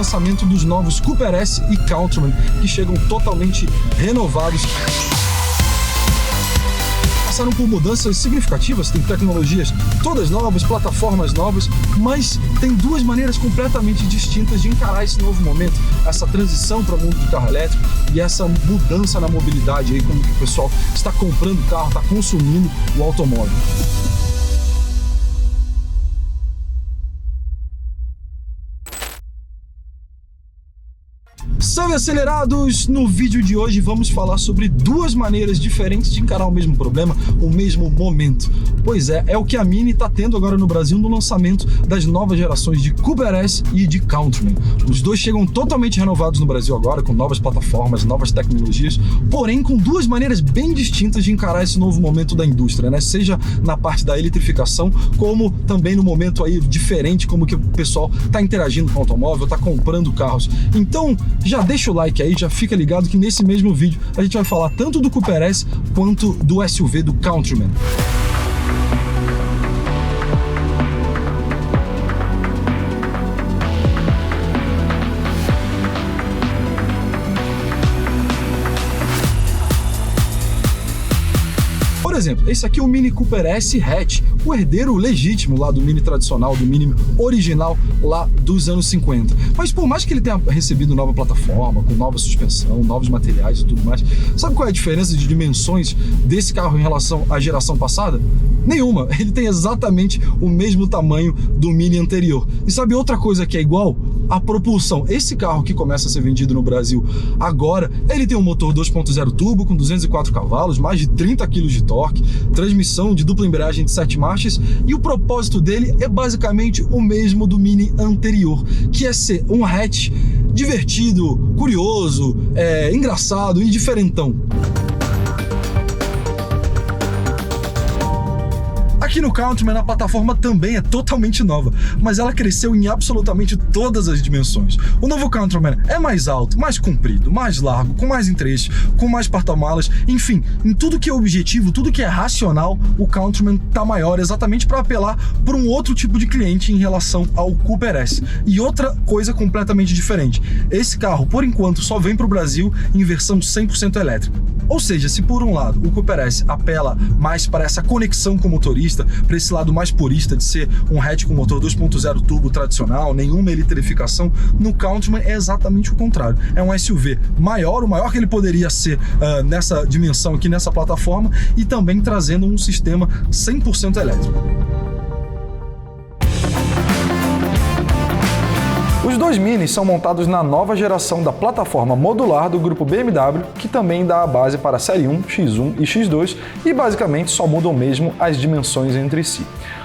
lançamento dos novos Cooper S e Countryman, que chegam totalmente renovados. Passaram por mudanças significativas, tem tecnologias todas novas, plataformas novas, mas tem duas maneiras completamente distintas de encarar esse novo momento, essa transição para o mundo do carro elétrico e essa mudança na mobilidade, aí, como que o pessoal está comprando carro, está consumindo o automóvel. Salve acelerados! No vídeo de hoje vamos falar sobre duas maneiras diferentes de encarar o mesmo problema, o mesmo momento. Pois é o que a Mini está tendo agora no Brasil no lançamento das novas gerações de Cooper S e de Countryman. Os dois chegam totalmente renovados no Brasil agora, com novas plataformas, novas tecnologias, porém com duas maneiras bem distintas de encarar esse novo momento da indústria, né? Seja na parte da eletrificação, como também no momento aí diferente, como que o pessoal está interagindo com o automóvel, está comprando carros. Então, já deixa o like aí, já fica ligado que nesse mesmo vídeo a gente vai falar tanto do Cooper S quanto do SUV do Countryman. Por exemplo, esse aqui é o Mini Cooper S Hatch, o herdeiro legítimo lá do Mini tradicional, do Mini original lá dos anos 50. Mas por mais que ele tenha recebido nova plataforma, com nova suspensão, novos materiais e tudo mais, sabe qual é a diferença de dimensões desse carro em relação à geração passada? Nenhuma. Ele tem exatamente o mesmo tamanho do Mini anterior. E sabe outra coisa que é igual? A propulsão. Esse carro que começa a ser vendido no Brasil agora, ele tem um motor 2.0 turbo com 204 cavalos, mais de 30 kg de torque, transmissão de dupla embreagem de 7 marchas, e o propósito dele é basicamente o mesmo do Mini anterior, que é ser um hatch divertido, curioso, engraçado e diferentão. Aqui no Countryman a plataforma também é totalmente nova, mas ela cresceu em absolutamente todas as dimensões. O novo Countryman é mais alto, mais comprido, mais largo, com mais entrecho, com mais porta-malas, enfim, em tudo que é objetivo, tudo que é racional, o Countryman tá maior exatamente para apelar para um outro tipo de cliente em relação ao Cooper S. E outra coisa completamente diferente, esse carro, por enquanto, só vem para o Brasil em versão 100% elétrica. Ou seja, se por um lado o Cooper S apela mais para essa conexão com o motorista, para esse lado mais purista de ser um hatch com motor 2.0 turbo tradicional, nenhuma eletrificação, no Countryman é exatamente o contrário. É um SUV maior, o maior que ele poderia ser nessa dimensão aqui, nessa plataforma, e também trazendo um sistema 100% elétrico. Os dois Minis são montados na nova geração da plataforma modular do grupo BMW, que também dá a base para a série 1, X1 e X2, e basicamente só mudam mesmo as dimensões entre si.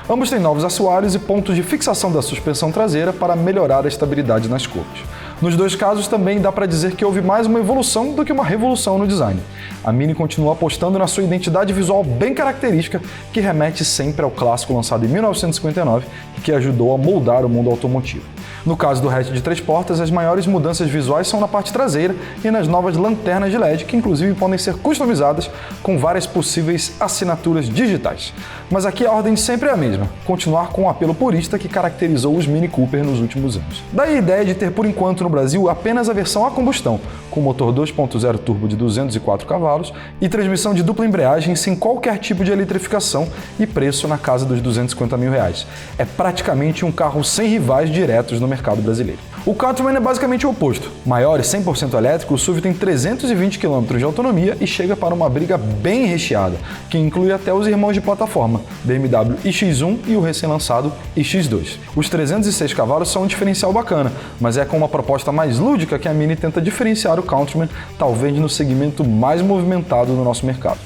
Ambos têm novos assoalhos e pontos de fixação da suspensão traseira para melhorar a estabilidade nas curvas. Nos dois casos também dá para dizer que houve mais uma evolução do que uma revolução no design. A Mini continua apostando na sua identidade visual bem característica, que remete sempre ao clássico lançado em 1959 e que ajudou a moldar o mundo automotivo. No caso do hatch de 3 portas, as maiores mudanças visuais são na parte traseira e nas novas lanternas de LED, que inclusive podem ser customizadas com várias possíveis assinaturas digitais. Mas aqui a ordem sempre é a mesma, continuar com o apelo purista que caracterizou os Mini Cooper nos últimos anos. Daí a ideia de ter por enquanto no Brasil apenas a versão a combustão, com motor 2.0 turbo de 204 cavalos e transmissão de dupla embreagem sem qualquer tipo de eletrificação e preço na casa dos R$250 mil. É praticamente um carro sem rivais diretos no mercado brasileiro. O Countryman é basicamente o oposto. Maior e 100% elétrico, o SUV tem 320 km de autonomia e chega para uma briga bem recheada, que inclui até os irmãos de plataforma, BMW iX1 e o recém-lançado iX2. Os 306 cavalos são um diferencial bacana, mas é com uma proposta mais lúdica que a Mini tenta diferenciar o Countryman, talvez no segmento mais movimentado do nosso mercado.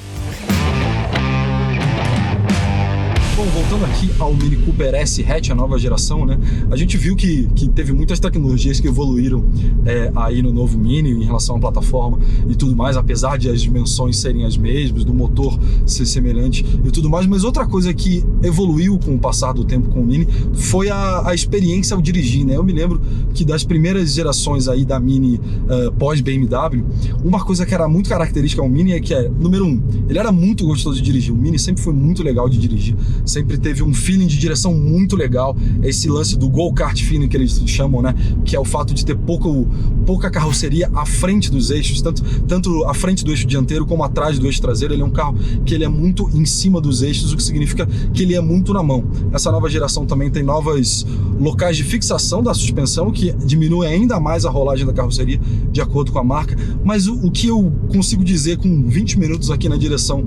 Bom, voltando aqui ao Mini Cooper S Hatch, a nova geração, né? A gente viu que teve muitas tecnologias que evoluíram aí no novo Mini em relação à plataforma e tudo mais, apesar de as dimensões serem as mesmas, do motor ser semelhante e tudo mais, mas outra coisa que evoluiu com o passar do tempo com o Mini foi a experiência ao dirigir, né? Eu me lembro que das primeiras gerações aí da Mini pós-BMW, uma coisa que era muito característica ao Mini número 1, ele era muito gostoso de dirigir. O Mini sempre foi muito legal de dirigir, sempre teve um feeling de direção muito legal, esse lance do go-kart feeling que eles chamam, né? Que é o fato de ter pouca carroceria à frente dos eixos, tanto à frente do eixo dianteiro como atrás do eixo traseiro. Ele é um carro que ele é muito em cima dos eixos, o que significa que ele é muito na mão. Essa nova geração também tem novos locais de fixação da suspensão, que diminui ainda mais a rolagem da carroceria, de acordo com a marca. Mas o que eu consigo dizer com 20 minutos aqui na direção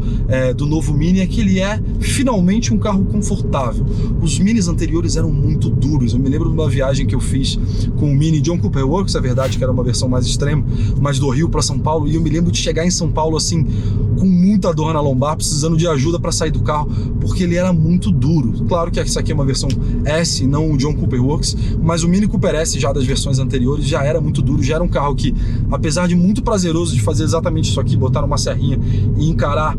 do novo Mini é que ele é finalmente um carro confortável. Os Minis anteriores eram muito duros. Eu me lembro de uma viagem que eu fiz com o Mini John Cooper Works, é verdade que era uma versão mais extrema, mas do Rio para São Paulo, e eu me lembro de chegar em São Paulo assim, com muita dor na lombar, precisando de ajuda para sair do carro, porque ele era muito duro. Claro que essa aqui é uma versão S, não o John Cooper Works, mas o Mini Cooper S já das versões anteriores já era muito duro, já era um carro que, apesar de muito prazeroso de fazer exatamente isso aqui, botar uma serrinha e encarar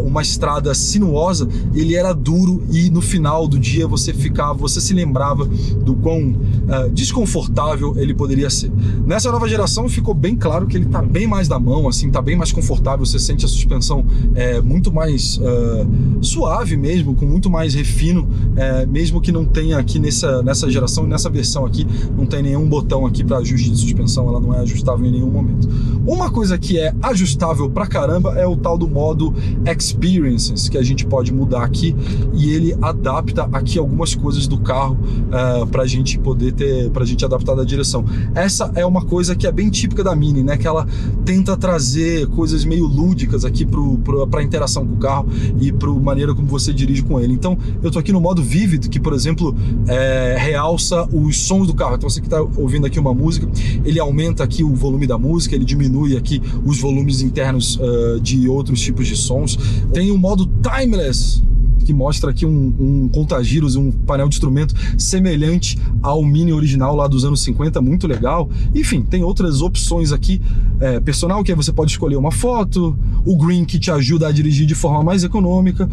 uma estrada sinuosa, ele era duro, e no final do dia você se lembrava do quão desconfortável ele poderia ser. Nessa nova geração ficou bem claro que ele tá bem mais da mão, assim, tá bem mais confortável, você sente a suspensão muito mais suave mesmo, com muito mais refino, mesmo que não tenha aqui nessa geração, nessa versão aqui, não tem nenhum botão aqui para ajuste de suspensão, ela não é ajustável em nenhum momento. Uma coisa que é ajustável pra caramba é o tal do modo Experiences, que a gente pode mudar aqui, e ele adapta aqui algumas coisas do carro pra gente poder pra gente adaptar da direção. Essa é uma coisa que é bem típica da Mini, né, que ela tenta trazer coisas meio lúdicas aqui pra interação com o carro e pra maneira como você dirige com ele. Então eu tô aqui no modo Vivid, que por exemplo realça os sons do carro. Então você que tá ouvindo aqui uma música, ele aumenta aqui o volume da música, ele diminui aqui os volumes internos de outros tipos de sons. Tem o modo Timeless, que mostra aqui um contagiros, um painel de instrumento semelhante ao Mini original lá dos anos 50, muito legal. Enfim, tem outras opções aqui, personal, que aí você pode escolher uma foto, o Green, que te ajuda a dirigir de forma mais econômica,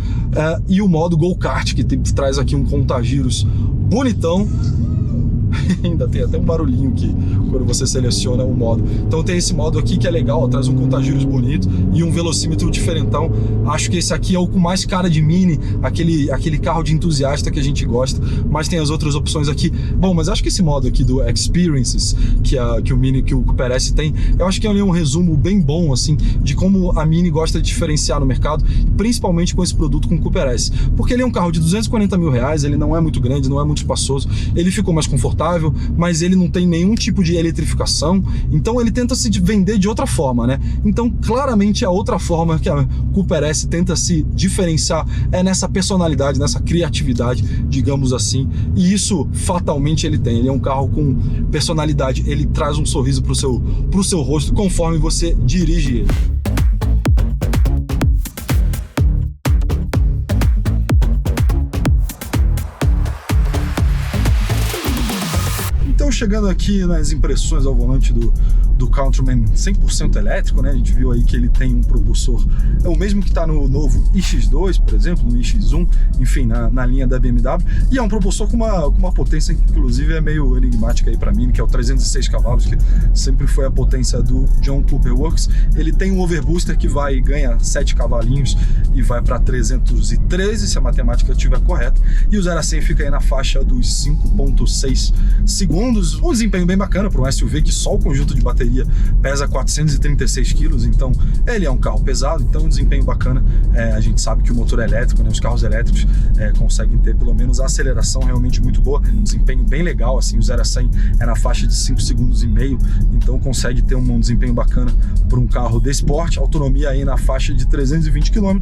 e o modo Go-Kart, que traz aqui um contagiros bonitão. Ainda tem até um barulhinho aqui quando você seleciona o modo. Então tem esse modo aqui que é legal, ó, traz um contagiros bonito e um velocímetro diferentão. Acho que esse aqui é o com mais cara de Mini, aquele carro de entusiasta que a gente gosta, mas tem as outras opções aqui. Bom, mas acho que esse modo aqui do Experiences, que o Cooper S tem, eu acho que é um resumo bem bom, assim, de como a Mini gosta de diferenciar no mercado, principalmente com esse produto com o Cooper S. Porque ele é um carro de 240 mil reais, ele não é muito grande, não é muito espaçoso, ele ficou mais confortável, mas ele não tem nenhum tipo de eletrificação, então ele tenta se vender de outra forma, né? Então claramente a outra forma que a Cooper S tenta se diferenciar é nessa personalidade, nessa criatividade, digamos assim, e isso fatalmente ele tem. Ele é um carro com personalidade, ele traz um sorriso pro seu rosto conforme você dirige ele. Chegando aqui nas impressões ao volante do Countryman 100% elétrico, né? A gente viu aí que ele tem um propulsor, é o mesmo que está no novo iX2, por exemplo, no iX1, enfim, na linha da BMW, e é um propulsor com uma potência que inclusive é meio enigmática aí para mim, que é o 306 cavalos, que sempre foi a potência do John Cooper Works. Ele tem um overbooster que ganha 7 cavalinhos e vai para 313, se a matemática estiver correta, e o 0 a 100 fica aí na faixa dos 5.6 segundos. Um desempenho bem bacana para um SUV que só o conjunto de bateria pesa 436 quilos, então ele é um carro pesado, então um desempenho bacana. A gente sabe que o motor é elétrico, né, os carros elétricos conseguem ter pelo menos a aceleração realmente muito boa, um desempenho bem legal, assim, o 0 a 100 é na faixa de 5 segundos e meio, então consegue ter um desempenho bacana para um carro desse porte, autonomia aí na faixa de 320 km,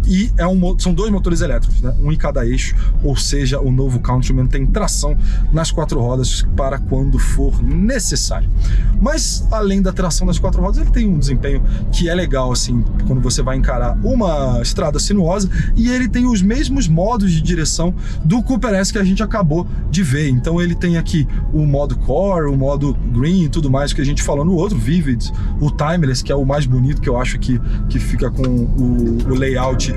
e são dois motores elétricos, né, um em cada eixo, ou seja, o novo Countryman tem tração nas 4 rodas para quando for necessário. Mas além da tração das 4 rodas, ele tem um desempenho que é legal, assim, quando você vai encarar uma estrada sinuosa, e ele tem os mesmos modos de direção do Cooper S que a gente acabou de ver. Então ele tem aqui o modo Core, o modo Green e tudo mais que a gente falou no outro, Vivid, o Timeless, que é o mais bonito, que eu acho que fica com o layout,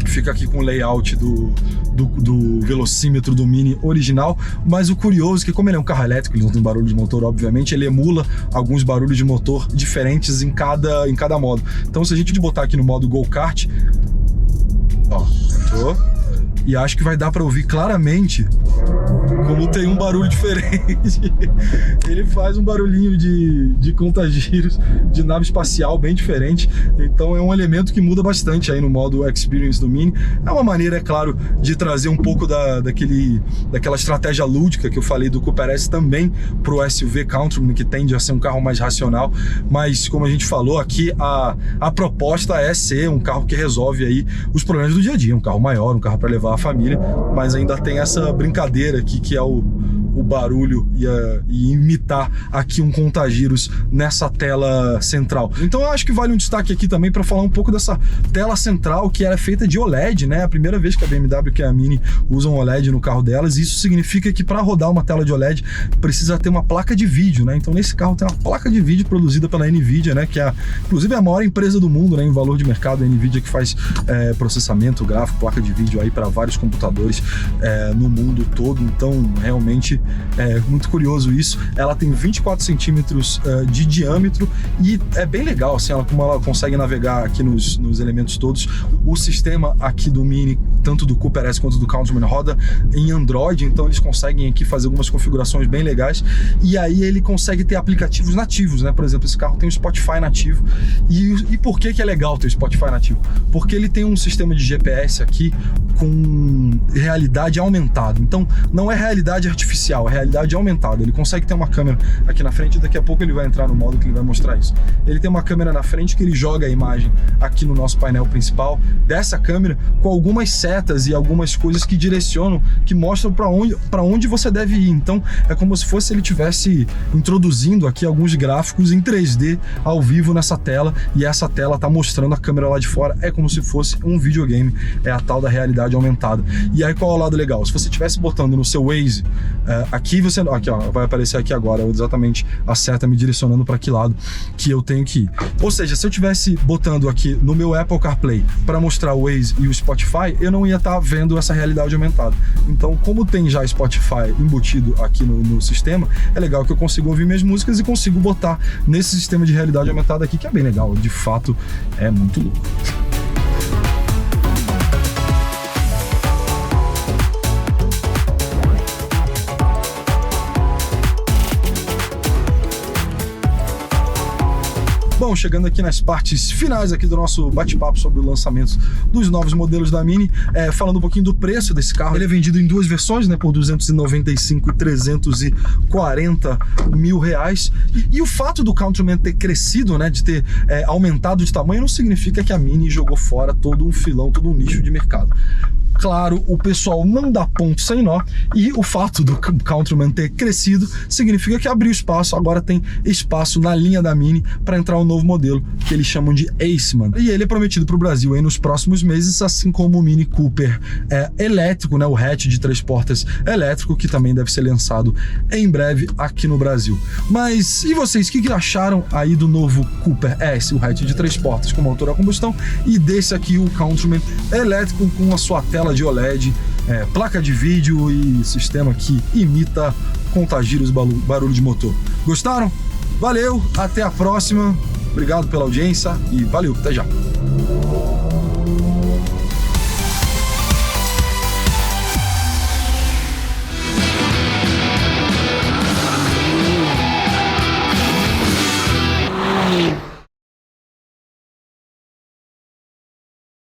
fica aqui com o layout do velocímetro do Mini original. Mas o curioso é que, como ele é um carro elétrico, ele não tem barulho de motor, obviamente, ele emula alguns barulhos de motor diferentes em cada modo. Então se a gente botar aqui no modo Go-Kart, ó, entrou, e acho que vai dar para ouvir claramente como tem um barulho diferente. Ele faz um barulhinho de contagiros de nave espacial bem diferente, então é um elemento que muda bastante aí no modo Experience do Mini. É uma maneira, é claro, de trazer um pouco daquela estratégia lúdica que eu falei do Cooper S também pro SUV Countryman, que tende a ser um carro mais racional, mas como a gente falou aqui, a proposta é ser um carro que resolve aí os problemas do dia a dia, um carro maior, um carro para levar a família, mas ainda tem essa brincadeira aqui que é o barulho e imitar aqui um contagiros nessa tela central. Então eu acho que vale um destaque aqui também para falar um pouco dessa tela central, que era feita de OLED, né? A primeira vez que a BMW e a Mini usam OLED no carro delas, e isso significa que para rodar uma tela de OLED precisa ter uma placa de vídeo, né? Então nesse carro tem uma placa de vídeo produzida pela NVIDIA, né? Que é inclusive a maior empresa do mundo, né? Em valor de mercado, a NVIDIA, que faz processamento gráfico, placa de vídeo aí para vários computadores no mundo todo. Então realmente é muito curioso isso. Ela tem 24 centímetros de diâmetro e é bem legal, assim, como ela consegue navegar aqui nos elementos todos. O sistema aqui do Mini, tanto do Cooper S quanto do Countryman, roda em Android, então eles conseguem aqui fazer algumas configurações bem legais, e aí ele consegue ter aplicativos nativos, né? Por exemplo, esse carro tem o Spotify nativo. E por que é legal ter o Spotify nativo? Porque ele tem um sistema de GPS aqui com realidade aumentada. Então não é realidade artificial, é realidade aumentada. Ele consegue ter uma câmera aqui na frente, e daqui a pouco ele vai entrar no modo que ele vai mostrar isso. Ele tem uma câmera na frente que ele joga a imagem aqui no nosso painel principal dessa câmera com algumas setas e algumas coisas que direcionam, que mostram para onde você deve ir. Então é como se fosse ele estivesse introduzindo aqui alguns gráficos em 3D ao vivo nessa tela, e essa tela está mostrando a câmera lá de fora. É como se fosse um videogame, é a tal da realidade aumentada. E aí qual é o lado legal? Se você estivesse botando no seu Waze, aqui ó, vai aparecer aqui agora exatamente a seta me direcionando para que lado que eu tenho que ir. Ou seja, se eu estivesse botando aqui no meu Apple CarPlay para mostrar o Waze e o Spotify, eu não ia estar vendo essa realidade aumentada. Então, como tem já Spotify embutido aqui no sistema, é legal que eu consigo ouvir minhas músicas e consigo botar nesse sistema de realidade aumentada aqui, que é bem legal. De fato, é muito louco. Bom, chegando aqui nas partes finais aqui do nosso bate-papo sobre o lançamento dos novos modelos da Mini, falando um pouquinho do preço desse carro. Ele é vendido em duas versões, né, por 295 e 340 mil reais. E o fato do Countryman ter crescido, né, de ter aumentado de tamanho, não significa que a Mini jogou fora todo um filão, todo um nicho de mercado. Claro, o pessoal não dá ponto sem nó, e o fato do Countryman ter crescido significa que abriu espaço, agora tem espaço na linha da Mini para entrar um novo modelo que eles chamam de Aceman. E ele é prometido para o Brasil aí nos próximos meses, assim como o Mini Cooper elétrico, né, o hatch de 3 portas elétrico, que também deve ser lançado em breve aqui no Brasil. Mas e vocês, o que acharam aí do novo Cooper S, o hatch de 3 portas com motor a combustão, e desse aqui o Countryman elétrico com a sua tela de OLED, placa de vídeo e sistema que imita contagiros, barulho de motor? Gostaram? Valeu, até a próxima, obrigado pela audiência e valeu, até já!